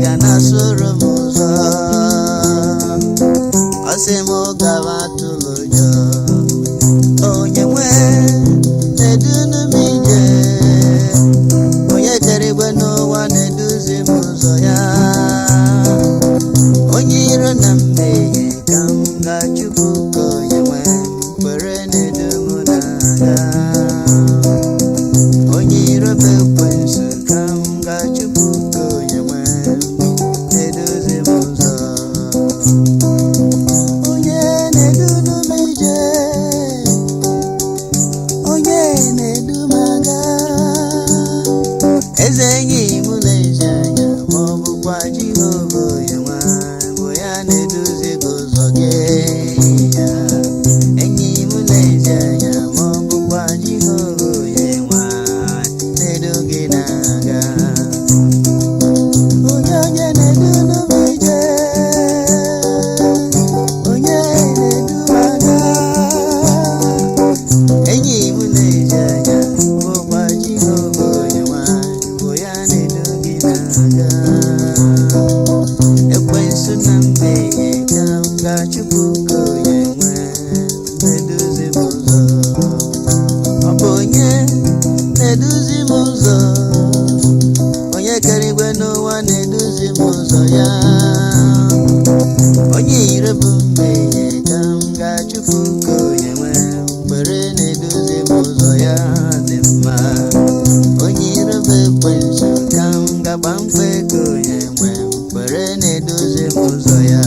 ga na-asụrụ m ụzọ ọ sị m gawa tụrụ ụjọ onye nwe na-edunu m ije onye kere igwe n'ụwa na-eduzi m ụzọ ya onye iro na mmehie ka m ga-achụpụ ka onye nwe kwere na-edu m n'agha onye iro bụ ekwensu ka m ga-achụpụ ka onye nwe na-eduzi m ụzọ onye na-edunu m ije onye na-edu m aga eze enyi m na-eji anya ma ọ bụkwa Jehova onye nwe bụ ya na-eduzi gị ụzọ gị ya enyi m na-eji anya ma ọ bụkwa Jehova onye nwe na-edu gị na-aga onye na-edunu m ije onye na-edu m aga enyi m na-eji anya bụkwa Jehova onye nwe bụ ya na-edu gị na-aga ekwensu na mmehie ka m ga-achụpụ ka onye nwe na-eduzi m ụzọ ọ bụ onye na-eduzi m ụzọ onye kere igwe n'ụwa na-eduzi m ụzọ ya onye ire bụ mmehie ka m ga-achụpụ ka onye nwe kwere na-eduzi m ụzọ ya dị mma onye ire bụ ekwensu ka m ga-agba mkpe ka onye nwe kwere na-eduzi m ụzọ ya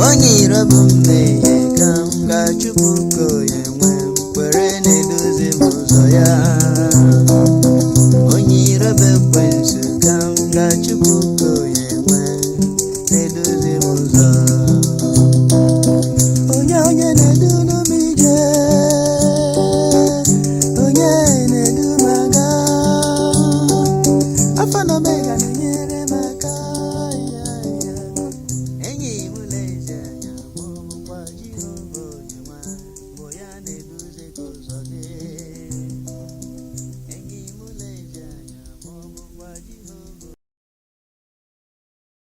onye ire bụ mmehie ka m ga-achụpụ ka onye nwe kwere na-eduzi m ụzọ ya onye ire bụ ekwensu ka m ga-achụpụ